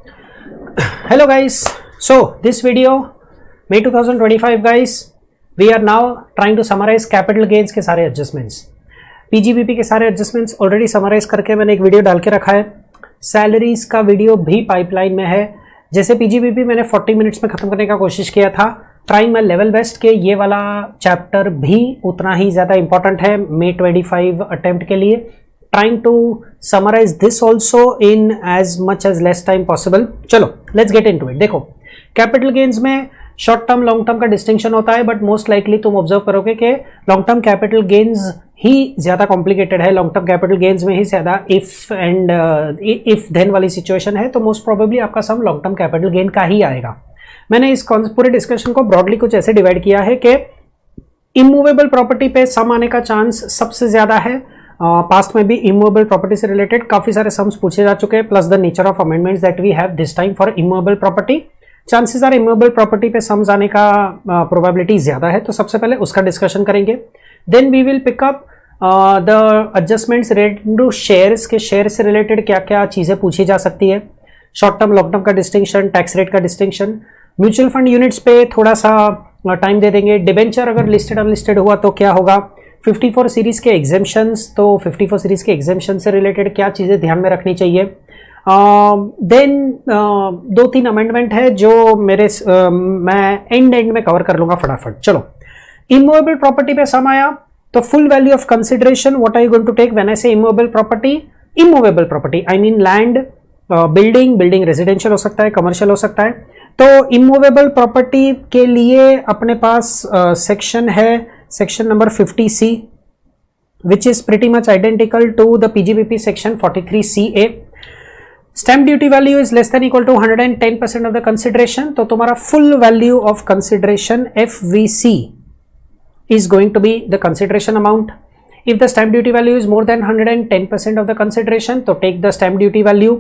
Hello guys, so this video May 2025 guys, we are now trying to summarize capital gains के सारे adjustments, PGBP के सारे adjustments already summarize करके मैंने एक वीडियो डाल के रखा है। सैलरीज का वीडियो भी पाइपलाइन में है। जैसे PGBP मैंने 40 मिनट्स में ख़त्म करने का कोशिश किया था, ट्राइंग माई लेवल बेस्ट के ये वाला चैप्टर भी उतना ही ज़्यादा इंपॉर्टेंट है May 25 अटेम्प्ट के लिए। Trying to summarize this also in as much as less time possible। चलो let's get into it। देखो कैपिटल गेन्स में शॉर्ट टर्म लॉन्ग टर्म का डिस्टिंक्शन होता है, बट मोस्ट लाइकली तुम ऑब्जर्व करोगे कि लॉन्ग टर्म कैपिटल गेन्स ही ज़्यादा कॉम्प्लिकेटेड है। लॉन्ग टर्म कैपिटल गेन्स में ही ज़्यादा इफ देन वाली सिचुएशन है, तो मोस्ट प्रोबेबली आपका सम लॉन्ग टर्म कैपिटल गेन का ही आएगा। मैंने इस पूरे डिस्कशन को ब्रॉडली कुछ ऐसे डिवाइड किया है कि इमूवेबल प्रॉपर्टी पे सम आने का चांस सबसे ज़्यादा है। पास्ट में भी इमूवेबल प्रॉपर्टी से रिलेटेड काफी सारे सम्स पूछे जा चुके हैं, plus the nature of amendments that we have this time for immovable property. Chances are immovable property पे सम्स आने का प्रोबेबिलिटी ज्यादा है, तो सबसे पहले उसका डिस्कशन करेंगे। Then we will pick up the adjustments related to shares के शेयर से रिलेटेड क्या क्या चीजें पूछी जा सकती है, शॉर्ट टर्म लॉन्ग टर्म का डिस्टिंक्शन, टैक्स रेट का डिस्टिंक्शन, म्यूचुअल फंड यूनिट्स पे थोड़ा सा टाइम दे देंगे। डिबेंचर अगर लिस्टेड अनलिस्टेड हुआ तो क्या होगा, 54 सीरीज के एग्जेम्पशंस, तो 54 सीरीज के एग्जेम्पशन से रिलेटेड क्या चीज़ें ध्यान में रखनी चाहिए। देन 2-3 अमेंडमेंट है जो मैं एंड में कवर कर लूंगा फटाफट। चलो इमूवेबल प्रॉपर्टी पे सम आया तो full value of consideration what are you going to take when I say immovable property. Immovable property I mean land, building residential हो सकता है, कमर्शियल हो सकता है। तो इमूवेबल प्रॉपर्टी के लिए अपने पास सेक्शन है, section number 50C, which is pretty much identical to the PGBP section 43CA। stamp duty value is less than equal to 110% of the consideration, तो तुम्हारा full value of consideration FVC is going to be the consideration amount। if the stamp duty value is more than 110% of the consideration, तो take the stamp duty value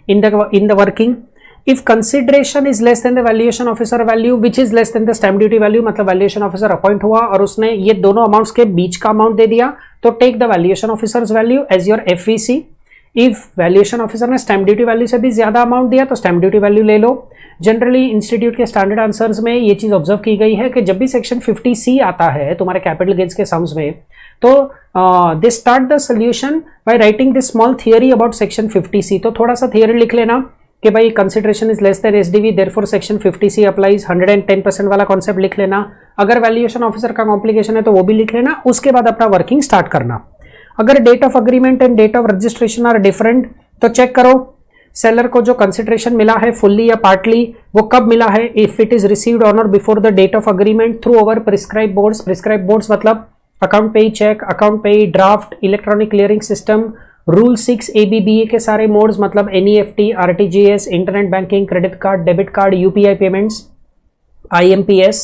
in the working। if consideration is less than the valuation officer value which is less than the stamp duty value, मतलब valuation officer appoint हुआ और उसने ये दोनों amounts के बीच का amount दे दिया, तो take the valuation officer's value as your FVC। if valuation officer ने stamp duty value से भी ज्यादा अमाउंट दिया तो stamp duty value ले लो। जनरली इंस्टीट्यूट के स्टैंडर्ड आंसर्स में ये चीज ऑब्जर्व की गई है कि जब भी सेक्शन 50C आता है तुम्हारे कैपिटल गेन्स के सम्स में, तो they start the solution by writing this small theory about section 50C। तो थोड़ा सा थियरी लिख लेना कि भाई consideration is less than SDV, therefore section 50C applies. 110% वाला कॉन्सेप्ट लिख लेना। अगर वैल्यूएशन ऑफिसर का कॉम्प्लिकेशन है तो वो भी लिख लेना। उसके बाद अपना वर्किंग स्टार्ट करना। अगर date of agreement and date of registration are different तो चेक करो सेलर को जो कंसिडरेशन मिला है फुल्ली या पार्टली वो कब मिला है। If it is received on or before the date of agreement through our prescribe modes. Prescribe modes मतलब account payee cheque, account payee draft, electronic clearing system, rule 6 ABBA के सारे मोड्स मतलब NEFT, RTGS, internet banking, credit card, debit card, UPI payments, IMPS।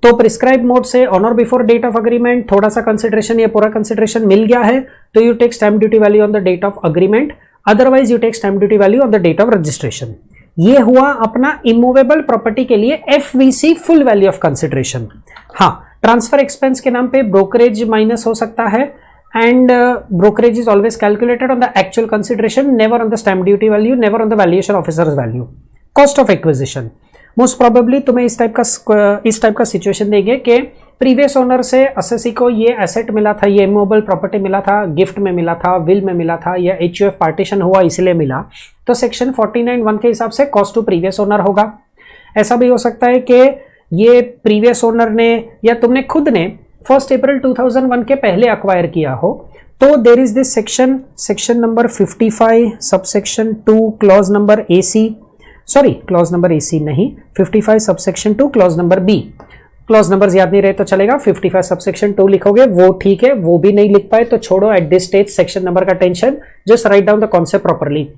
तो prescribe mode से on or before date of agreement थोड़ा सा consideration या पूरा consideration मिल गया है तो you take stamp duty value on the date of agreement, otherwise you take stamp duty value on the date of registration. ये हुआ अपना इमूवेबल प्रॉपर्टी के लिए FVC full value of consideration. हाँ, ट्रांसफर एक्सपेंस के नाम पे ब्रोकरेज माइनस हो सकता है and brokerage is always calculated on the actual consideration, never on the stamp duty value, never on the valuation officer's value। cost of acquisition most probably तुम्हें इस type का situation देंगे कि प्रीवियस ओनर से assessee को ये asset मिला था, ये इमूवेबल प्रॉपर्टी मिला था, गिफ्ट में मिला था, विल में मिला था, या HUF पार्टीशन हुआ इसलिए मिला, तो सेक्शन 49(1) के हिसाब से कॉस्ट टू प्रीवियस ओनर होगा। ऐसा भी हो सकता है कि ये प्रीवियस ओनर ने या तुमने खुद ने 1 अप्रैल 2001 के पहले अक्वायर किया हो, तो there is this section number 55 subsection 2 clause number AC, sorry clause number AC नहीं, 55 subsection 2 clause number B। Clause number याद नहीं रहे तो चलेगा, 55 सबसेक्शन 2 लिखोगे वो ठीक है, वो भी नहीं लिख पाए तो छोड़ो at this stage section number का tension, just write down the concept properly.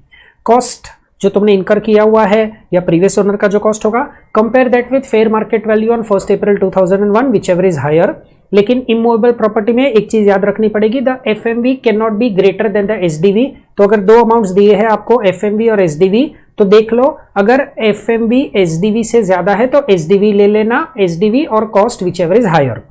Cost जो तुमने इनकर किया हुआ है या प्रीवियस ओनर का जो कॉस्ट होगा, compare that with fair market value on 1 April 2001 whichever is higher. लेकिन इमूवेबल प्रॉपर्टी में एक चीज याद रखनी पड़ेगी, the FMV cannot be greater than the SDV। तो अगर दो अमाउंट्स दिए हैं आपको FMV और SDV, तो देख लो अगर FMV SDV से ज्यादा है तो SDV ले लेना, SDV or cost whichever is higher.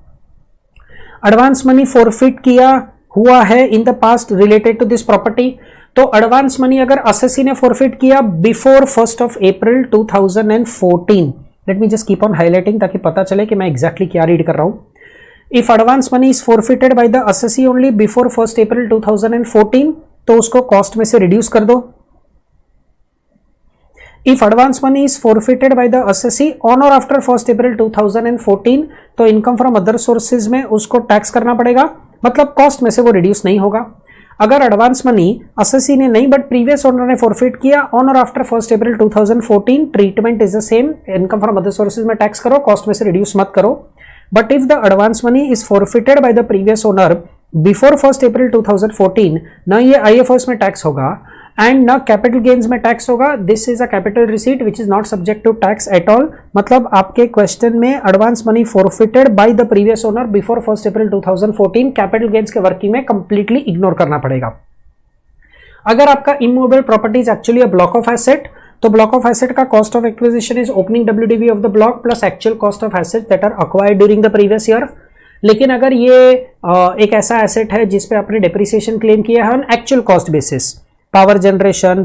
Advance money forfeit किया हुआ है in the past related to this property, तो एडवांस मनी अगर एसएससी ने फॉरफिट किया before 1 April 2014, let me just keep on highlighting ताकि पता चले कि मैं एग्जैक्टली क्या रीड कर रहा हूं। If advance money is forfeited by the assessee only before 1 April 2014, तो उसको कॉस्ट में से रिड्यूस कर दो। If advance money is forfeited by the assessee on or after 1 April 2014, तो इनकम फ्रॉम अदर सोर्सेज में उसको टैक्स करना पड़ेगा, मतलब कॉस्ट में से वो रिड्यूस नहीं होगा। अगर एडवांस मनी असेसी ने नहीं बट प्रीवियस ओनर ने फॉरफिट किया on or after 1 April 2014, treatment is the same, income from other sources में टैक्स करो, कॉस्ट में से रिड्यूस मत करो। But if the advance money is forfeited by the previous owner before 1 April 2014, ना ये आईएफओएस में टैक्स होगा एंड ना कैपिटल गेन्स में टैक्स होगा। This is a capital receipt which is not subject to tax at all. मतलब आपके question में advance money forfeited by the previous owner before 1 April 2014, capital gains के working में completely ignore करना पड़ेगा। अगर आपका immovable property is actually a block of asset, तो ब्लॉक ऑफ एसेट का cost of acquisition is opening WDV of the block plus actual cost of asset that are acquired during the previous year. लेकिन अगर ये एक ऐसा asset है जिसपे आपने डेप्रिसिएशन क्लेम किया है on actual cost basis, power generation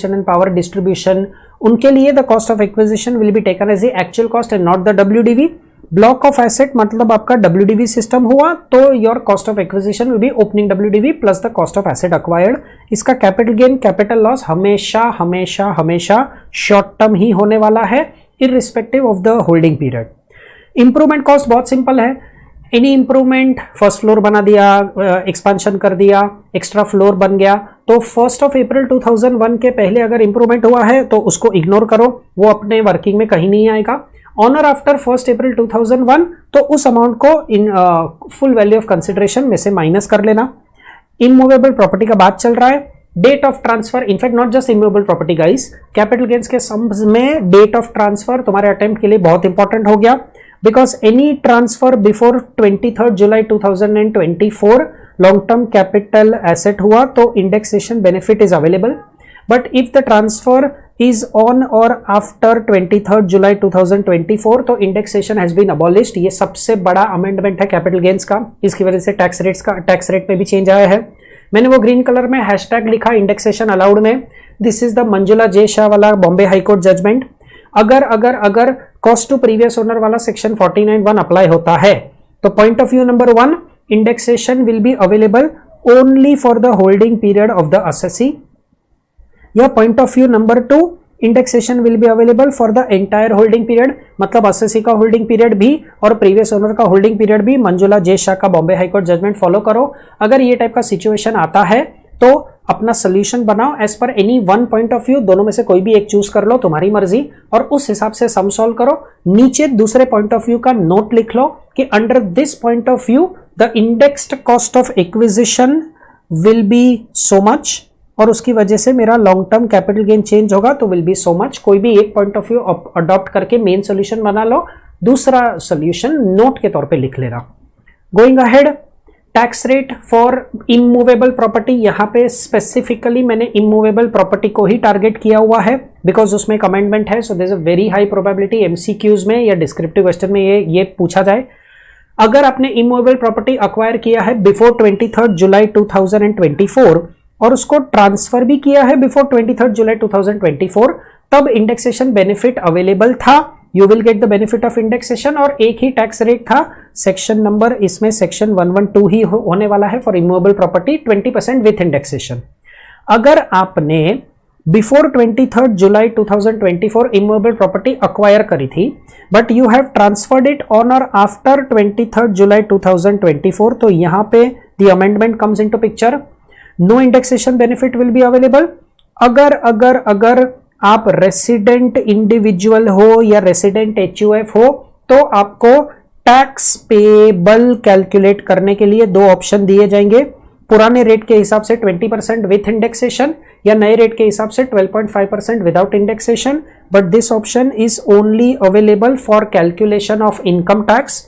and power distribution, उनके लिए the cost of acquisition will be taken as the actual cost and not the WDV। Block of asset मतलब आपका WDV सिस्टम हुआ, तो your cost of acquisition will be opening WDV plus the cost of asset acquired. इसका capital gain capital loss हमेशा हमेशा हमेशा short term ही होने वाला है, irrespective of the holding period. Improvement cost बहुत सिंपल है, एनी इंप्रूवमेंट, फर्स्ट फ्लोर बना दिया, एक्सपांशन कर दिया, एक्स्ट्रा फ्लोर बन गया, तो 1 अप्रैल 2001 के पहले अगर इंप्रूवमेंट हुआ है तो उसको इग्नोर करो, वो अपने वर्किंग में कहीं नहीं आएगा। ऑन और आफ्टर 1 अप्रैल 2001, तो उस अमाउंट को in full value of consideration में से माइनस कर लेना। इमूवेबल प्रॉपर्टी का बात चल रहा है, date of transfer, in fact not just immovable property guys, capital gains के सम्स में डेट ऑफ ट्रांसफर तुम्हारे अटेम्प्ट के लिए बहुत इंपॉर्टेंट हो गया, because any transfer before 23rd July 2024 long term capital asset हुआ तो indexation benefit is available, but if the transfer is on or after 23rd July 2024 तो indexation has been abolished। ये सबसे बड़ा अमेंडमेंट है कैपिटल गेन्स का, इसकी वजह से टैक्स रेट में भी चेंज आया है। मैंने वो ग्रीन कलर में हैशटैग लिखा इंडेक्सेशन अलाउड में, this is the Manjula J Shah वाला बॉम्बे हाईकोर्ट जजमेंट। अगर कॉस्ट टू प्रीवियस ओनर वाला सेक्शन 49(1) अप्लाई होता है तो point of view number 1, indexation will be available only for the holding period of the SSC, या point of view number 2, indexation will be available for the entire holding period, मतलब SSC का holding period भी और previous owner का holding period भी। Manjula J Shah का Bombay high court judgement follow करो। अगर ये टाइप का सिचुएशन आता है तो अपना सोल्यूशन बनाओ as per any one point of view, दोनों में से कोई भी एक चूज कर लो, तुम्हारी मर्जी, और उस हिसाब से सम सॉल्व करो। नीचे दूसरे पॉइंट ऑफ व्यू का नोट लिख लो कि under this point of view the indexed cost of acquisition will B so much, और उसकी वजह से मेरा long term capital gain change होगा तो विल बी सो मच। कोई भी एक पॉइंट ऑफ व्यू अडॉप्ट करके मेन सोल्यूशन बना लो, दूसरा सोल्यूशन नोट के तौर पे लिख लेना। Going ahead, tax rate for immovable property, यहां पे स्पेसिफिकली मैंने इमूवेबल प्रॉपर्टी को ही टारगेट किया हुआ है बिकॉज उसमें एक अमेंडमेंट है, so there is a very high probability MCQs में या डिस्क्रिप्टिव क्वेश्चन में ये पूछा जाए। अगर आपने इमूवेबल प्रॉपर्टी अक्वायर किया है बिफोर 23rd जुलाई 2024 और उसको ट्रांसफर भी किया है बिफोर 23rd जुलाई 2024, तब इंडेक्सेशन बेनिफिट अवेलेबल था, you will get the benefit of indexation, और एक ही टैक्स रेट था। सेक्शन नंबर इसमें सेक्शन 112 ही होने वाला है for immovable property, 20% with indexation. अगर आपने before 23rd July 2024 immovable property acquire करी थी but you have transferred it on or after 23rd July 2024, तो यहां पे the amendment comes into picture, no indexation benefit will be available. अगर आप resident individual हो या रेसिडेंट HUF हो तो आपको टैक्स पेबल कैलकुलेट करने के लिए दो ऑप्शन दिए जाएंगे, पुराने रेट के हिसाब से 20% विथ इंडेक्सेशन या नए रेट के हिसाब से 12.5% without indexation, but this option is only available for calculation of income tax.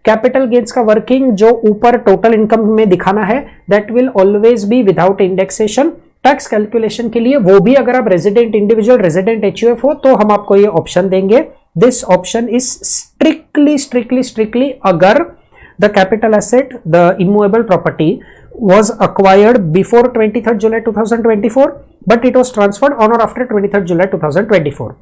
Capital gains का वर्किंग जो ऊपर टोटल इनकम में दिखाना है that will always be without indexation. Tax calculation के लिए वो भी अगर आप रेजिडेंट इंडिविजुअल, रेजिडेंट HUF हो तो हम आपको ये ऑप्शन देंगे। दिस ऑप्शन इज स्ट्रिक्टली अगर the capital asset, the immovable property was acquired before 23rd July 2024 but it was transferred on or after 23rd July 2024.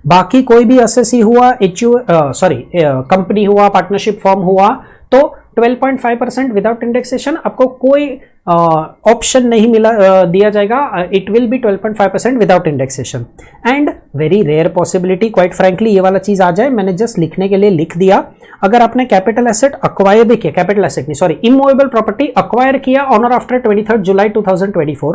बाकी कोई भी एसएससी हुआ, कंपनी हुआ, पार्टनरशिप फॉर्म हुआ तो 12.5% विदाउट इंडेक्सेशन आपको कोई ऑप्शन नहीं दिया जाएगा. It will be 12.5% without indexation. And very rare possibility, quite frankly ये वाला चीज आ जाए, मैंने जस्ट लिखने के लिए लिख दिया. अगर आपने कैपिटल एसेट अक्वायर भी किया, कैपिटल एसेट नहीं सॉरी इमूवेबल प्रॉपर्टी अक्वायर किया on or after 23rd July 2024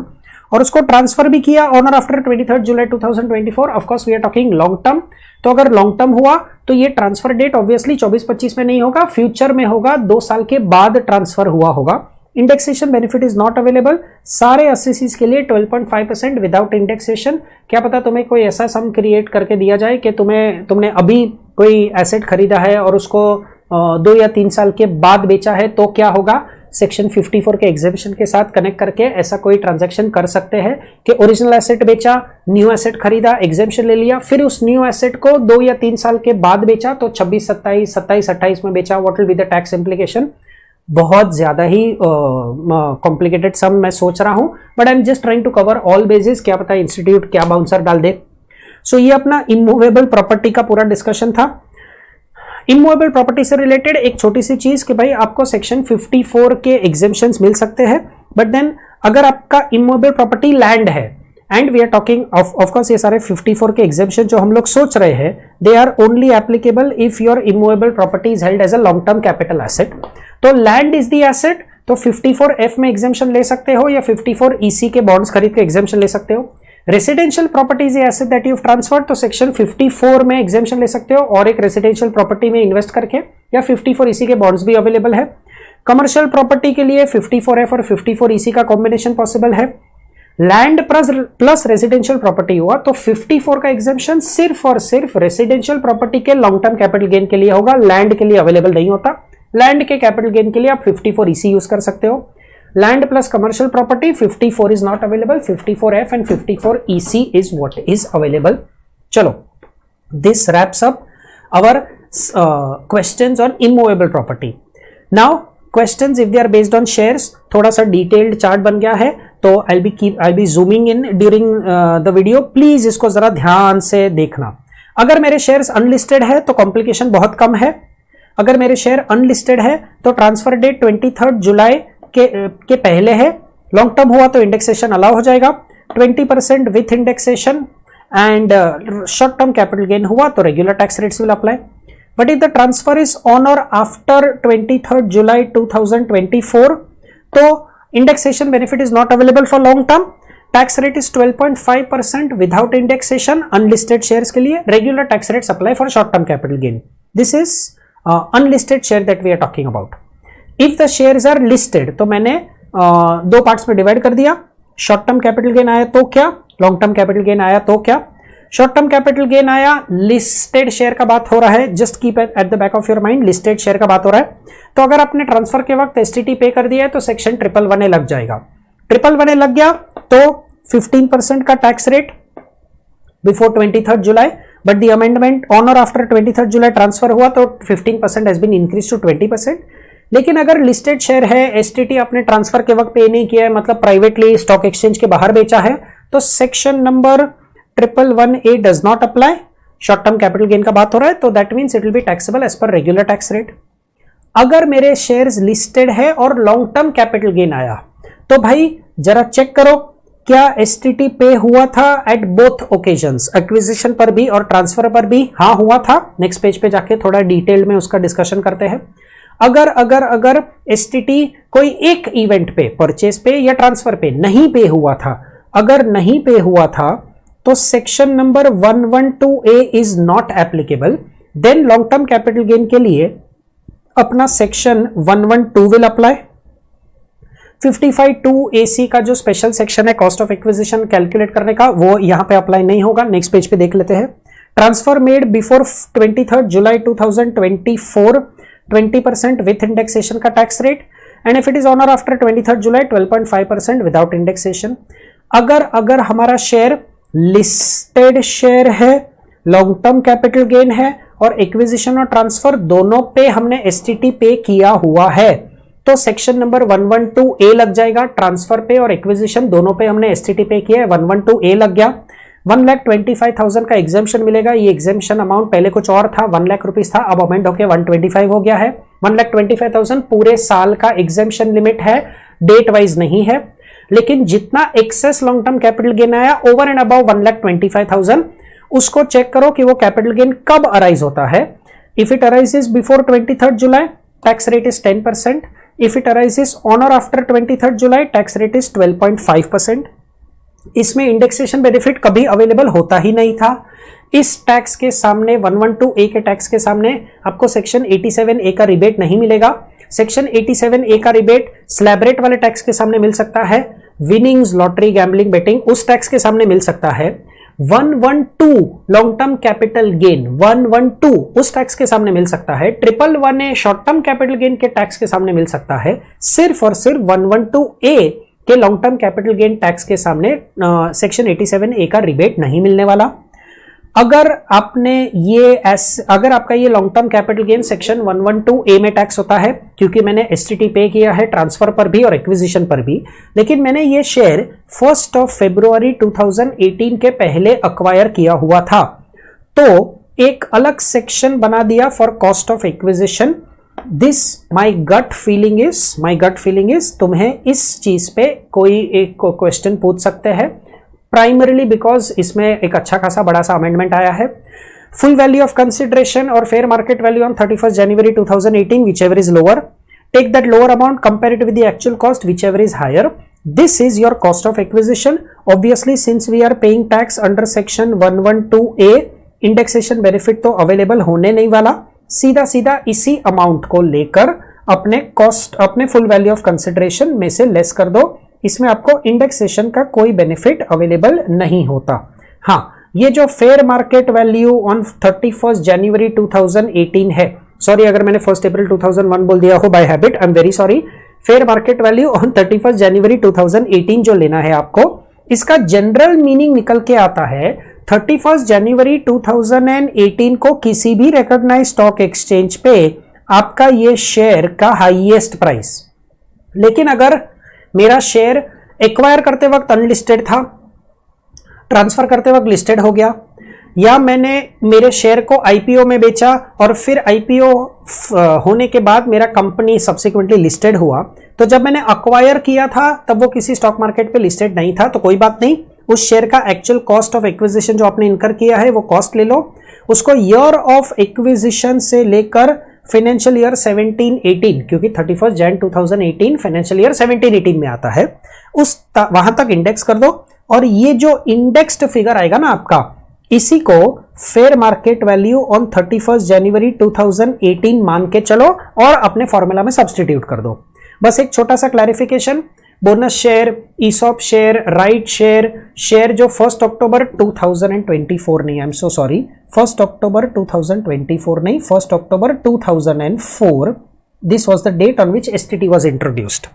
और उसको ट्रांसफर भी किया on or after 23rd July 2024, of course we are talking long term. तो अगर लॉन्ग टर्म हुआ तो ये ट्रांसफर डेट ऑब्वियसली 24-25 में नहीं होगा, फ्यूचर में होगा, 2 साल के बाद ट्रांसफर हुआ होगा. Indexation benefit is not available. सारे एसएससीज के लिए 12.5% विदाउट इंडेक्सेशन. क्या पता तुम्हें कोई ऐसा सम क्रिएट करके दिया जाए कि तुमने अभी कोई एसेट खरीदा है और उसको 2 या 3 साल के बाद बेचा है तो क्या होगा. सेक्शन 54 के एग्जेम्पशन के साथ कनेक्ट करके ऐसा कोई ट्रांजैक्शन कर सकते हैं कि ओरिजिनल एसेट बेचा, न्यू एसेट खरीदा, एग्जेम्पशन ले लिया, फिर उस न्यू एसेट को 2 या 3 साल के बाद बेचा तो 26, 27, 28 में बेचा. What will be the tax implication. बहुत ज्यादा ही कॉम्प्लिकेटेड सम मैं सोच रहा हूं but I am just trying to cover all basis. क्या पता इंस्टीट्यूट क्या बाउंसर डाल दे. सो ये अपना इमूवेबल प्रॉपर्टी का पूरा डिस्कशन था. इमूवेबल प्रॉपर्टी से रिलेटेड एक छोटी सी चीज कि भाई आपको सेक्शन 54 के एग्जेम्पशंस मिल सकते हैं बट देन अगर आपका इमूवेबल प्रॉपर्टी लैंड है and we are talking of course ये सारे 54 के एग्जेम्पशन जो हम लोग सोच रहे हैं they are only applicable if your immovable property is held as a long term capital asset. तो लैंड इज द एसेट तो 54F में एग्जेम्पशन ले सकते हो या 54EC के बॉन्ड्स खरीद के एग्जेम्पशन ले सकते हो. Residential property is asset that you transfer तो सेक्शन 54 में एग्जेम्पशन ले सकते हो और एक रेसिडेंशियल प्रॉपर्टी में इन्वेस्ट करके, या 54EC के बॉन्ड्स भी अवेलेबल है. कमर्शियल प्रॉपर्टी के लिए 54F और 54EC का कॉम्बिनेशन पॉसिबल है. लैंड प्लस रेसिडेंशियल प्रॉपर्टी हुआ तो 54 का एग्जेम्पशन सिर्फ और सिर्फ रेसिडेंशियल प्रॉपर्टी के लॉन्ग टर्म कैपिटल गेन के लिए होगा, लैंड के लिए अवेलेबल नहीं होता. लैंड के कैपिटल गेन के लिए आप 54EC यूज कर सकते हो. Land plus commercial property 54 is not available, 54F and 54EC is what is available. चलो, this wraps up our questions on immovable property. Now questions if they are based on shares, थोड़ा सा detailed chart बन गया है तो I be zooming in during the video. Please इसको जरा ध्यान से देखना. अगर मेरे शेयर्स अनलिस्टेड है तो कॉम्प्लिकेशन बहुत कम है. अगर मेरे शेयर अनलिस्टेड है तो ट्रांसफर डेट 23rd जुलाई के पहले है. लॉन्ग टर्म हुआ तो इंडेक्सेशन अलाउ हो जाएगा 20% with indexation and short term capital gain हुआ तो regular tax rates will apply. But if the transfer is on or after 23rd July 2024 तो indexation benefit is not available for long term. Tax rate is 12.5% without indexation unlisted shares के लिए. Regular tax rates apply for short term capital gain. This is unlisted share that we are talking about. If the shares are listed तो मैंने 2 parts में divide कर दिया. Short term capital gain आया तो क्या, लॉन्ग टर्म कैपिटल गेन आया तो क्या. शॉर्ट टर्म कैपिटल गेन आया, लिस्टेड शेयर का बात हो रहा है, just keep at the back of your mind, listed share का बात हो रहा है. तो अगर आपने ट्रांसफर के वक्त एसटीटी पे कर दिया है तो सेक्शन 111A लग जाएगा. 111A लग गया तो 15% का tax rate before 23rd July, but the amendment on or after 23rd July transfer हुआ तो 15% हैज बीन इंक्रीज टू 20%. लेकिन अगर लिस्टेड शेयर है, एसटीटी आपने ट्रांसफर के वक्त पे नहीं किया है, मतलब प्राइवेटली स्टॉक एक्सचेंज के बाहर बेचा है, तो section number 111A does not apply. Short term capital gain का बात हो रहा है तो that means it will be taxable as per regular tax rate. अगर मेरे शेयर्स लिस्टेड है और लॉन्ग टर्म कैपिटल गेन आया तो भाई जरा चेक करो क्या एसटीटी पे हुआ था एट बोथ ओकेजन्स, एक्विजिशन पर भी और ट्रांसफर पर भी. हाँ हुआ था. नेक्स्ट पेज पे जाके थोड़ा डिटेल में उसका डिस्कशन करते हैं. अगर एसटीटी कोई एक इवेंट पे, परचेज पे या ट्रांसफर पे नहीं पे हुआ था, अगर नहीं पे हुआ था तो section number 112A is not applicable. Then long term capital gain के लिए अपना सेक्शन 112 विल अप्लाई. 55(2)AC का जो स्पेशल सेक्शन है कॉस्ट ऑफ एक्विजिशन कैलकुलेट करने का, वो यहां पे अप्लाई नहीं होगा. नेक्स्ट पेज पे देख लेते हैं. Transfer made before 23rd July 2024 20% with indexation का tax rate, and if it is on or after 23rd July 12.5% without indexation. अगर हमारा शेयर लिस्टेड शेयर है, लॉन्ग टर्म कैपिटल गेन है और एक्विजिशन और ट्रांसफर दोनों पे हमने एसटीटी पे किया हुआ है, तो तो सेक्शन नंबर 112A लग जाएगा, ट्रांसफर पे और एक्विजिशन दोनों पे हमने एसटीटी पे किया है, 112A लग गया। 1,25,000 का एग्जाम्शन मिलेगा। ये एग्जाम्शन अमाउंट पहले कुछ और था, 1 लाख रुपीज था, अब अमेंड होकर 125 हो गया है। 1,25,000 पूरे साल का एग्जाम्शन लिमिट है, डेट वाइज नहीं है, लेकिन जितना excess long term capital gain आया ओवर एंड अबव 1,25,000 उसको चेक करो कि वो कैपिटल गेन कब अराइज होता है। If it arises before 23rd July tax rate is 10%, if it arises on or after 23rd July tax rate is 12.5%। इसमें indexation benefit कभी अवेलेबल होता ही नहीं था। इस टैक्स के सामने 112A के टैक्स के सामने आपको सेक्शन 87A का रिबेट नहीं मिलेगा। सेक्शन 87A का रिबेट स्लैब रेट वाले टैक्स के सामने मिल सकता है, विनिंग्स लॉटरी गैम्बलिंग बेटिंग उस टैक्स के सामने मिल सकता है। 112 लॉन्ग टर्म कैपिटल गेन 112 उस टैक्स के सामने मिल सकता है। 111A short term capital gain के टैक्स के सामने मिल सकता है। सिर्फ और सिर्फ 112A के long term capital gain tax के सामने सेक्शन 87A का रिबेट नहीं मिलने वाला। अगर आपका ये long term capital gain section 112A में टैक्स होता है, क्योंकि मैंने एसटीटी पे किया है ट्रांसफर पर भी और एक्विजिशन पर भी, लेकिन मैंने ये शेयर 1 फरवरी 2018 के पहले अक्वायर किया हुआ था, तो एक अलग सेक्शन बना दिया for cost of acquisition. This my gut feeling is तुम्हें इस चीज पे कोई एक क्वेश्चन पूछ सकते हैं, प्राइमरीली बिकॉज इसमें एक अच्छा खासा बड़ा सा अमेंडमेंट आया है। फुल वैल्यू ऑफ कंसिडरेशन और fair market value on 31st January 2018 whichever is lower, take that lower amount, compare it with the actual cost whichever is higher. This is your cost of acquisition. Obviously since we are paying tax under section 112A, indexation benefit तो available होने नहीं वाला, सीधा सीधा इसी amount को लेकर अपने फुल वैल्यू ऑफ कंसिडरेशन में से लेस कर दो। इसमें आपको इंडेक्सेशन का कोई बेनिफिट अवेलेबल नहीं होता। हाँ, ये जो fair market value on 31st January 2018 है, सॉरी अगर मैंने 1 अप्रैल 2001 बोल दिया हो by habit, I am very sorry. Fair market value on 31st January 2018 जो लेना है आपको, इसका जनरल मीनिंग निकल के आता है 31st January 2018 को किसी भी रिकॉग्नाइज्ड स्टॉक एक्सचेंज पे आपका ये शेयर का हाईएस्ट प्राइस। लेकिन अगर मेरा शेयर एक्वायर करते वक्त अनलिस्टेड था, ट्रांसफर करते वक्त लिस्टेड हो गया, या मैंने मेरे शेयर को आईपीओ में बेचा और फिर आईपीओ होने के बाद मेरा कंपनी सब्सिक्वेंटली लिस्टेड हुआ, तो जब मैंने अक्वायर किया था तब वो किसी स्टॉक मार्केट पे लिस्टेड नहीं था, तो कोई बात नहीं, उस शेयर का एक्चुअल कॉस्ट ऑफ एक्विजिशन जो आपने इनकर किया है वो कॉस्ट ले लो, उसको ईयर ऑफ एक्विजिशन से लेकर फाइनेंशियल ईयर 17-18, क्योंकि 31st Jan 2018 फाइनेंशियल ईयर 17-18 में आता है, वहां तक इंडेक्स कर दो, और ये जो इंडेक्स्ड फिगर आएगा ना आपका, इसी को fair market value on 31st January 2018 मान के चलो और अपने फॉर्मूला में सब्सटीट्यूट कर दो। बस एक छोटा सा clarification, bonus share, ESOP share, right share जो 1 अक्टूबर 2024 नहीं, आई एम सो सॉरी, 1 अक्टूबर 2024 नहीं, 1 अक्टूबर 2004, this was the date on which STT was introduced.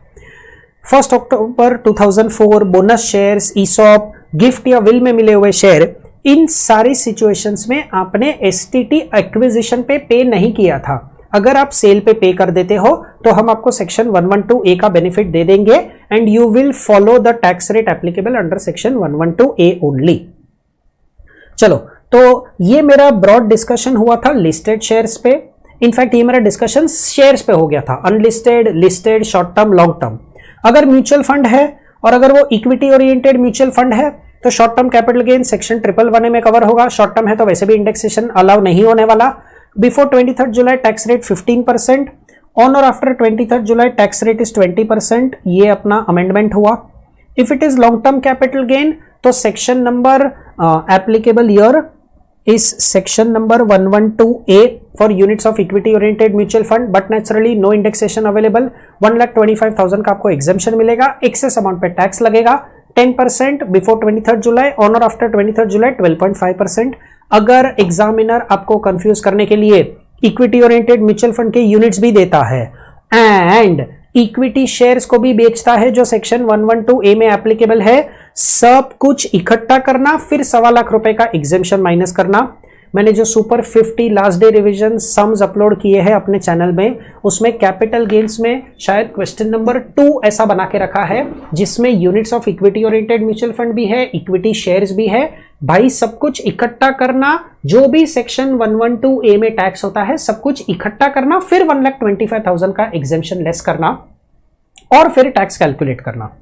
1 अक्टूबर 2004 बोनस शेयर्स, ईसॉप, गिफ्ट या विल में मिले हुए शेयर, इन सारी सिचुएशंस में आपने एसटीटी एक्विजिशन पे नहीं किया था। अगर आप सेल पे कर देते हो तो हम आपको सेक्शन 112A का बेनिफिट दे देंगे and you will follow the tax rate applicable under section 112A only. चलो, तो ये मेरा ब्रॉड डिस्कशन हुआ था लिस्टेड शेयर्स पे। इनफैक्ट ये मेरा डिस्कशन शेयर्स पे हो गया था, unlisted, listed, short term, long term. अगर म्यूचुअल फंड है और अगर वो इक्विटी ओरिएंटेड म्यूचुअल फंड है तो short term capital gain section 111A में कवर होगा। शॉर्ट टर्म है तो वैसे भी इंडेक्सेशन अलाउ नहीं होने वाला। Before 23rd July tax rate 15%, on or after 23rd July tax rate is 20%। ये अपना अमेंडमेंट हुआ। If it is long term capital gain तो section number applicable year is section number 112A for units of equity oriented mutual fund, but naturally no indexation available. 1,25,000 का आपको exemption मिलेगा, excess amount पे tax लगेगा 10% before 23rd July, on or after 23rd July 12.5%। अगर examiner आपको confuse करने के लिए इक्विटी ओरिएंटेड म्यूचुअल फंड के यूनिट्स भी देता है एंड इक्विटी शेयर्स को भी बेचता है जो सेक्शन 112A में एप्लीकेबल है, सब कुछ इकट्ठा करना, फिर 1.25 लाख रुपए का एग्जेम्पशन माइनस करना, मैंने जो super 50 last day revision sums upload किए हैं अपने चैनल में, उसमें कैपिटल गेन्स में शायद क्वेश्चन नंबर 2 ऐसा बना के रखा है जिसमें units of equity oriented mutual fund भी है, इक्विटी शेयर्स भी है। भाई सब कुछ इकट्ठा करना, जो भी सेक्शन 112A में टैक्स होता है सब कुछ इकट्ठा करना, फिर 1,25,000 का एग्जेम्पशन लेस करना और फिर टैक्स कैलकुलेट करना।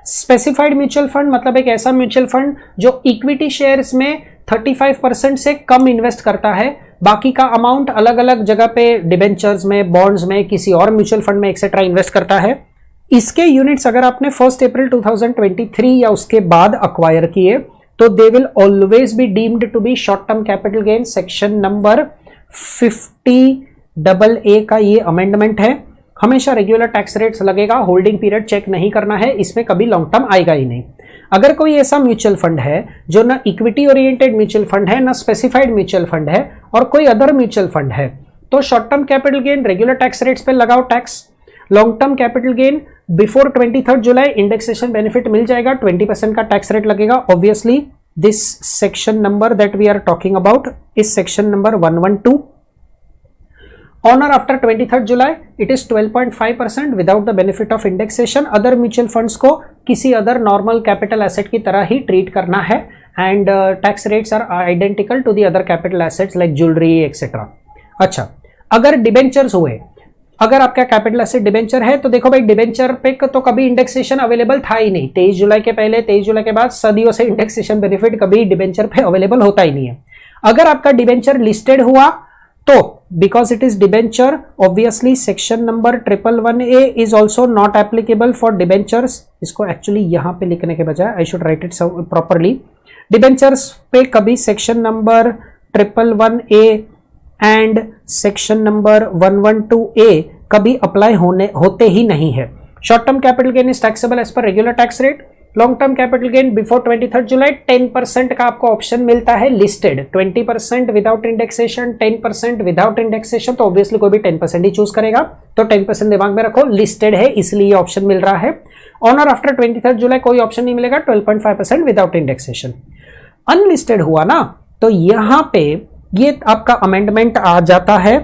स्पेसिफाइड म्यूचुअल फंड मतलब एक ऐसा म्यूचुअल फंड जो इक्विटी शेयर्स में 35% से कम इन्वेस्ट करता है, बाकी का अमाउंट अलग अलग जगह पे डिबेंचर्स में, बॉन्ड्स में, किसी और म्यूचुअल फंड में एक्सेट्रा इन्वेस्ट करता है। इसके यूनिट्स अगर आपने 1 अप्रैल 2023 या उसके बाद अक्वायर किए तो they will always be deemed to be short term capital gain. Section number 50AA का ये अमेंडमेंट है। हमेशा रेगुलर टैक्स रेट्स लगेगा, होल्डिंग पीरियड चेक नहीं करना है, इसमें कभी लॉन्ग टर्म आएगा ही नहीं। अगर कोई ऐसा म्यूचुअल फंड है जो ना इक्विटी ओरिएंटेड म्यूचुअल फंड है, ना स्पेसिफाइड म्यूचुअल फंड है और कोई अदर म्यूचुअल फंड है, तो short term capital gain regular tax rates पे लगाओ tax. Long term capital gain before 23 July indexation benefit मिल जाएगा, 20% का टैक्स रेट लगेगा। Obviously this section number that we are talking about is section number 112। On or after 23rd July it is 12.5% without the benefit of indexation। Other mutual funds को किसी other normal capital asset की तरह ही treat करना है and tax rates are identical to the other capital assets like jewellery etcetera. अच्छा, अगर debentures हुए, अगर आपका कैपिटल एसेट डिबेंचर है तो देखो भाई डिबेंचर पे तो कभी इंडेक्सेशन अवेलेबल था ही नहीं। 23 जुलाई के पहले, 23 जुलाई के बाद सदियों से इंडेक्सेशन बेनिफिट कभी डिबेंचर पे अवेलेबल होता ही नहीं है। अगर आपका डिबेंचर लिस्टेड हुआ तो because it is debenture, obviously section number 111A is also not applicable for debentures। इसको actually यहाँ पे लिखने के बजाय I should write it properly। debentures पे कभी section number 111A and section number 112A कभी apply होते ही नहीं है। short term capital gain is taxable as per regular tax rate। Long term capital gain before 23 जुलाई 10% का आपको ऑप्शन मिलता है listed, 20% without indexation, 10% without indexation, तो ऑब्वियसली कोई भी 10% ही चूज करेगा, तो 10% दिमाग में रखो, लिस्टेड है इसलिए ऑप्शन मिल रहा है। ऑन और आफ्टर 23 जुलाई कोई ऑप्शन नहीं मिलेगा, 12.5% विदाउट इंडेक्सेशन। अनलिस्टेड हुआ ना तो यहां पे ये आपका अमेंडमेंट आ जाता है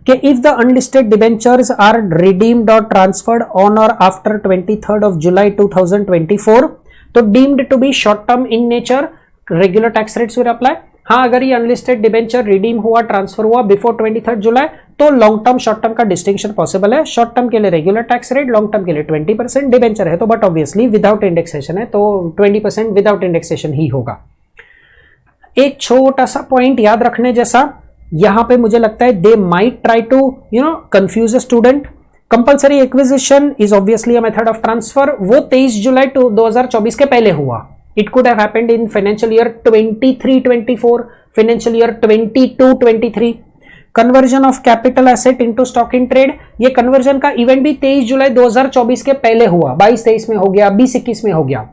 कि if the unlisted debentures are redeemed or transferred on or after 23 जुलाई 2024 तो deemed to be short term in nature, regular tax rates will apply. हाँ, अगर ये अनलिस्टेड डिबेंचर रिडीम हुआ, ट्रांसफर हुआ बिफोर 23 जुलाई तो लॉन्ग टर्म शॉर्ट टर्म का distinction possible है। Short term के लिए regular tax rate, long term के लिए 20%। डिबेंचर है तो बट ऑब्वियसली विदाउट इंडेक्सेशन है तो 20% विदाउट इंडेक्सेशन ही होगा। एक छोटा सा पॉइंट याद रखने जैसा, यहां पे मुझे लगता है they might try to confuse a student. Compulsory acquisition is obviously a method of transfer, वो 23 जुलाई 2024 के पहले हुआ। It could have happened in financial year 23-24, financial year 22-23। Conversion of capital asset into stock in trade, ये conversion का event भी 23 जुलाई 2024 के पहले हुआ, 22-23 में हो गया, 20-21 में हो गया।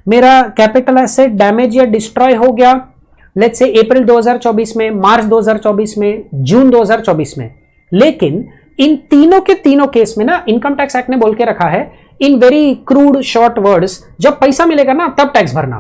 मेरा कैपिटल एसेट डैमेज या डिस्ट्रॉय हो गया लेट्स से अप्रैल 2024 में, मार्च 2024 में, जून 2024 में। लेकिन इन तीनों के तीनों केस में ना इनकम टैक्स एक्ट ने बोल के रखा है in very crude short words, जब पैसा मिलेगा ना तब टैक्स भरना।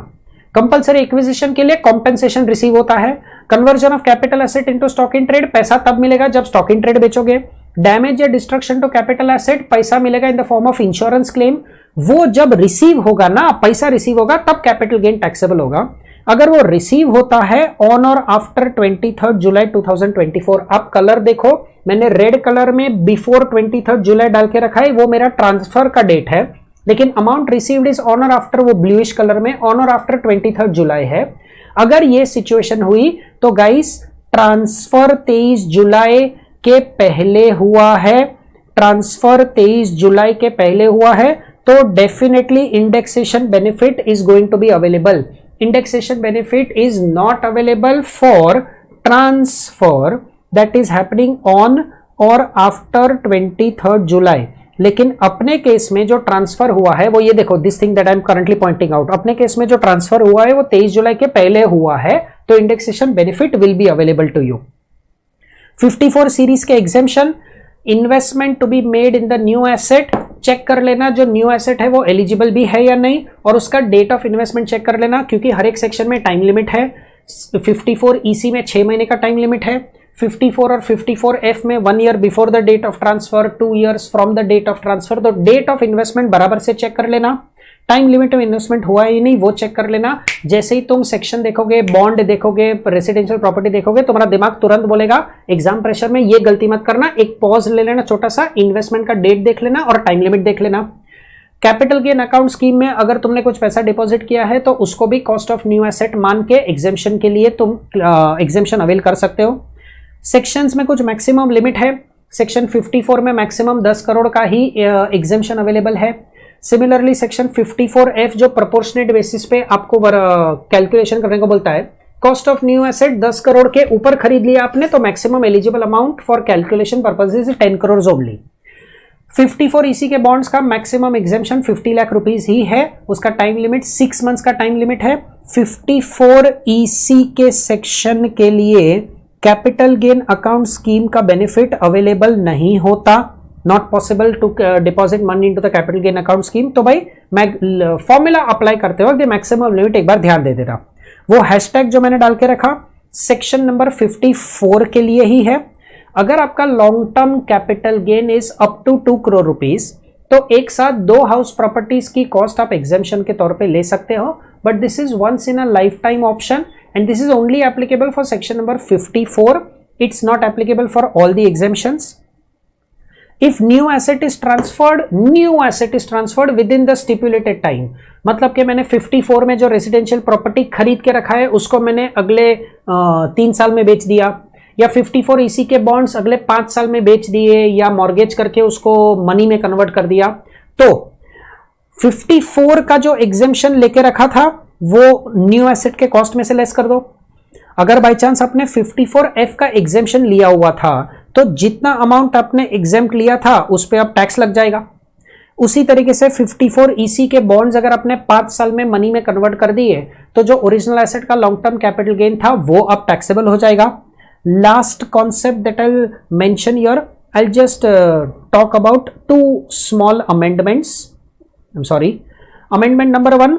कंपल्सरी एक्विजिशन के लिए कॉम्पेंसेशन रिसीव होता है। Conversion of capital asset into stock in trade, पैसा तब मिलेगा जब स्टॉक इन ट्रेड बेचोगे। डैमेज या डिस्ट्रक्शन टू कैपिटल एसेट, पैसा मिलेगा in the form of insurance claim, वो जब रिसीव होगा ना, पैसा रिसीव होगा तब कैपिटल गेन टैक्सेबल होगा। अगर वो रिसीव होता है ऑन और आफ्टर 23 जुलाई 2024, आप कलर देखो, मैंने रेड कलर में बिफोर 23 जुलाई डाल के रखा है, वो मेरा ट्रांसफर का डेट है, लेकिन amount received is on or after, वो ब्लूइश कलर में ऑन और आफ्टर 23 जुलाई है। अगर ये सिचुएशन हुई तो गाइस ट्रांसफर 23 जुलाई के पहले हुआ है, ट्रांसफर 23 जुलाई के पहले हुआ है तो definitely indexation benefit is going to be available. Indexation benefit is not available for transfer that is happening on or after 23 जुलाई। लेकिन अपने केस में जो ट्रांसफर हुआ है वो ये देखो, this thing that I am currently pointing out, अपने केस में जो ट्रांसफर हुआ है वो 23 जुलाई के पहले हुआ है तो indexation benefit will be available to you. 54 series के exemption, investment to be made in the new asset, check कर लेना जो न्यू एसेट है वो एलिजिबल भी है या नहीं, और उसका डेट ऑफ इन्वेस्टमेंट चेक कर लेना क्योंकि हर एक सेक्शन में टाइम लिमिट है। 54 EC में 6 महीने का टाइम लिमिट है, 54 और 54F में 1 year before the date of transfer, 2 years from the date of transfer. तो डेट ऑफ इन्वेस्टमेंट बराबर से चेक कर लेना, टाइम लिमिट में इन्वेस्टमेंट हुआ है या नहीं वो चेक कर लेना। जैसे ही तुम सेक्शन देखोगे, बॉन्ड देखोगे, रेसिडेंशियल प्रॉपर्टी देखोगे, तुम्हारा दिमाग तुरंत बोलेगा एग्जाम प्रेशर में ये गलती मत करना, एक पॉज ले लेना छोटा सा, इन्वेस्टमेंट का डेट देख लेना और टाइम लिमिट देख लेना। कैपिटल गेन अकाउंट स्कीम में अगर तुमने कुछ पैसा डिपॉजिट किया है तो उसको भी कॉस्ट ऑफ न्यू एसेट मान के एग्जेम्पशन के लिए तुम एग्जेम्पशन अवेल कर सकते हो। सेक्शंस में कुछ मैक्सिमम लिमिट है, सेक्शन 54 में मैक्सिमम 10 करोड़ का ही एग्जेम्पशन अवेलेबल है। सिमिलरली सेक्शन 54F जो प्रोपोर्शनेट बेसिस पे आपको कैलकुलेशन करने को बोलता है, cost of new asset 10 crore के ऊपर खरीद लिया आपने तो maximum eligible amount for calculation purposes 10 crore only. 54 EC के बॉन्ड्स का मैक्सिमम एग्जेम्पशन 50 लाख रुपीस ही है, उसका टाइम लिमिट 6 मंथ्स का टाइम लिमिट है। 54 EC के सेक्शन के लिए कैपिटल गेन अकाउंट स्कीम का बेनिफिट अवेलेबल नहीं होता, not possible to deposit money into the capital gain account scheme. तो भाई फॉर्मूला अप्लाई करते वक्त मैक्सिमम लिमिट एक बार ध्यान दे देना। वो हैशटैग जो मैंने डाल के रखा सेक्शन नंबर 54 के लिए ही है। अगर आपका long term capital gain is up to 2 crore rupees तो एक साथ 2 हाउस प्रॉपर्टीज की कॉस्ट आप एग्जेम्पशन के तौर पे ले सकते हो, but this is once in a lifetime option and this is only applicable for section number 54. It's not applicable for all the exemptions. If new asset is transferred within the stipulated time, मतलब कि मैंने 54 में जो residential property खरीद के रखा है उसको मैंने अगले 3 साल में बेच दिया, या 54 EC के बॉन्ड्स अगले 5 साल में बेच दिए, या मॉर्गेज करके उसको मनी में कन्वर्ट कर दिया, तो 54 का जो एग्जेम्पशन लेके रखा था वो न्यू एसेट के कॉस्ट में से लेस कर दो। अगर बाई चांस आपने 54F का एग्जेम्पशन लिया हुआ था तो जितना अमाउंट आपने एग्जेम्प्ट लिया था उस पर अब टैक्स लग जाएगा। उसी तरीके से 54 EC के बॉन्ड्स अगर आपने 5 साल में मनी में कन्वर्ट कर दिए तो जो ओरिजिनल एसेट का लॉन्ग टर्म कैपिटल गेन था वो अब टैक्सेबल हो जाएगा। Last concept that I will mention here, I will just talk about 2 small amendments. I am sorry, amendment number 1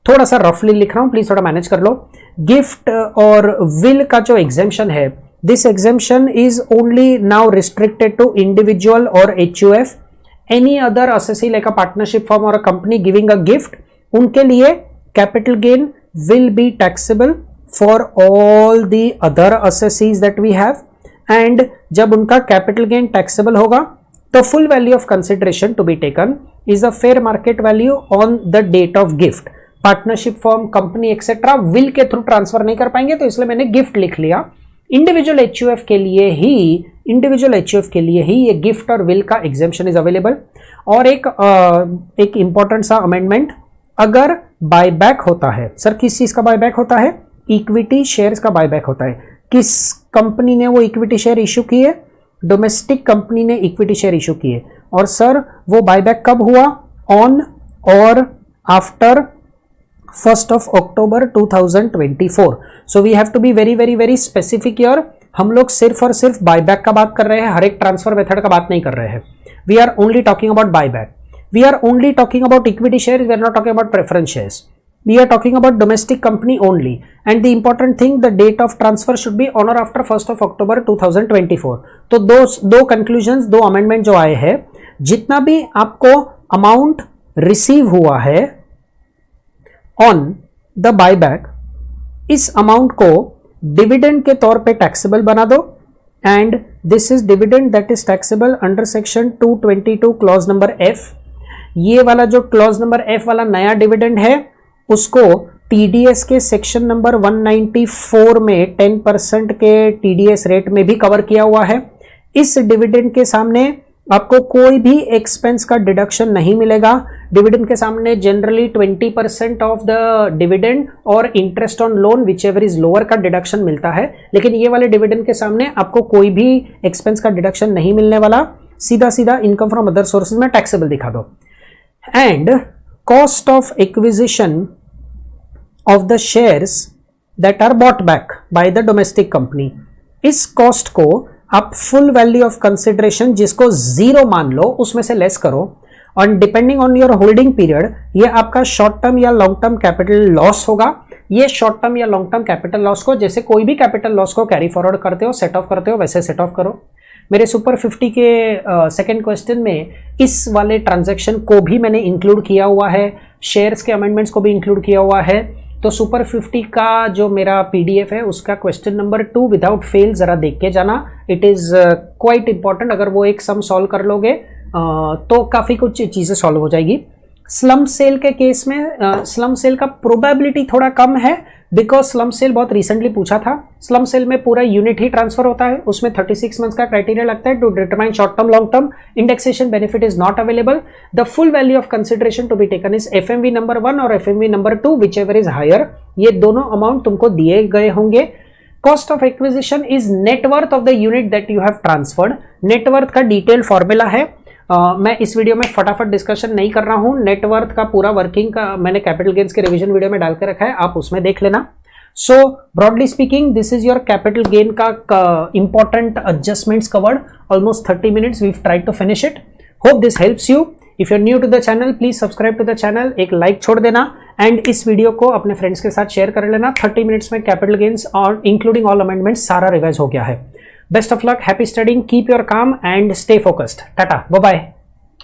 थोड़ा सा रफली लिख रहा हूं, प्लीज थोड़ा मैनेज कर लो। गिफ्ट और विल का जो एग्जेम्पशन है, this exemption is only now restricted to individual or HUF. Any other assessee like a partnership firm or a company giving a gift, उनके लिए capital gain will be taxable for all the other assessees that we have. And जब उनका capital gain taxable होगा तो full value of consideration to be taken is a fair market value on the date of gift. Partnership firm, company etcetera will के through transfer नहीं कर पाएंगे तो इसलिए मैंने गिफ्ट लिख लिया। इंडिविजुअल HUF के लिए ही ये गिफ्ट और विल का एग्जेम्पशन इज अवेलेबल। और एक इंपॉर्टेंट सा अमेंडमेंट, अगर बायबैक होता है, सर किस चीज का बायबैक होता है? इक्विटी शेयर्स का बायबैक होता है। किस कंपनी ने वो इक्विटी शेयर इशू किए? डोमेस्टिक कंपनी ने इक्विटी शेयर इशू किए। और सर वो बायबैक कब हुआ? On or after 1st of October 2024. So we have to be very specific here. हम लोग सिर्फ और सिर्फ बायबैक का बात कर रहे हैं, हर एक ट्रांसफर मेथड का बात नहीं कर रहे हैं। We are only talking about buyback. We are only talking about equity shares. We are not talking about preference shares. We are talking about domestic company only. And the important thing, the date of transfer should be on or after 1st of October 2024. तो दो conclusions, 2 amendment जो आए हैं, जितना भी आपको amount receive हुआ है ऑन द बायबैक, इस अमाउंट को डिविडेंड के तौर पे टैक्सेबल बना दो। And this is dividend that is taxable under section 222 clause number F। ये वाला जो क्लॉज नंबर F वाला नया डिविडेंड है उसको TDS के सेक्शन नंबर 194 में 10% के TDS रेट में भी कवर किया हुआ है। इस डिविडेंड के सामने आपको कोई भी एक्सपेंस का डिडक्शन नहीं मिलेगा। डिविडेंड के सामने जनरली 20% ऑफ द डिविडेंड और interest on loan which ever is lower का डिडक्शन मिलता है, लेकिन ये वाले डिविडेंड के सामने आपको कोई भी एक्सपेंस का डिडक्शन नहीं मिलने वाला। सीधा सीधा इनकम फ्रॉम अदर सोर्सेज में टैक्सेबल दिखा दो। And cost of acquisition of the shares that are bought back by the domestic company, इस कॉस्ट को आप फुल वैल्यू ऑफ कंसिडरेशन जिसको 0 मान लो उसमें से लेस करो, और depending on your holding period ये आपका शॉर्ट टर्म या लॉन्ग टर्म कैपिटल लॉस होगा ये शॉर्ट टर्म या लॉन्ग टर्म कैपिटल लॉस को, जैसे कोई भी कैपिटल लॉस को कैरी फॉरवर्ड करते हो, सेट ऑफ करते हो, वैसे सेट ऑफ करो। मेरे सुपर 50 के सेकंड क्वेश्चन में इस वाले ट्रांजैक्शन को भी मैंने इंक्लूड किया हुआ है, शेयर्स के अमेंडमेंट्स को भी इंक्लूड किया हुआ है। तो सुपर 50 का जो मेरा पीडीएफ है उसका क्वेश्चन नंबर 2 विदाउट फेल जरा देख के जाना, इट इज़ क्वाइट इंपॉर्टेंट। अगर वो एक सम सॉल्व कर लोगे तो काफ़ी कुछ चीज़ें सॉल्व हो जाएगी। स्लम सेल के केस में स्लम सेल का प्रोबेबिलिटी थोड़ा कम है, बिकॉज स्लम सेल बहुत रिसेंटली पूछा था। स्लम सेल में पूरा यूनिट ही ट्रांसफर होता है, उसमें 36 मंथ्स का क्राइटेरिया लगता है to determine short term long term. Indexation benefit is not available. The full value of consideration to be taken is FMV number 1 और FMV number 2, whichever is higher. ये दोनों amount तुमको दिए गए होंगे। Cost of acquisition is net worth of the unit that you have transferred. Net worth का detail formula है, मैं इस वीडियो में फटाफट डिस्कशन नहीं कर रहा हूं। नेटवर्थ का पूरा वर्किंग का मैंने कैपिटल गेन्स के रिवीजन वीडियो में डाल के रखा है, आप उसमें देख लेना। So broadly speaking this is your capital gain का important adjustments covered, almost 30 minutes we tried to finish it. Hope this helps you. If you are new to the channel please subscribe to the channel, एक like छोड़ देना and इस video को अपने friends के साथ share कर लेना। 30 मिनट्स में कैपिटल गेन्स और इंक्लूडिंग ऑल अमेंडमेंट्स सारा रिवाइज हो गया है। Best of luck, happy studying, keep your calm and stay focused. टाटा, बाय बाय।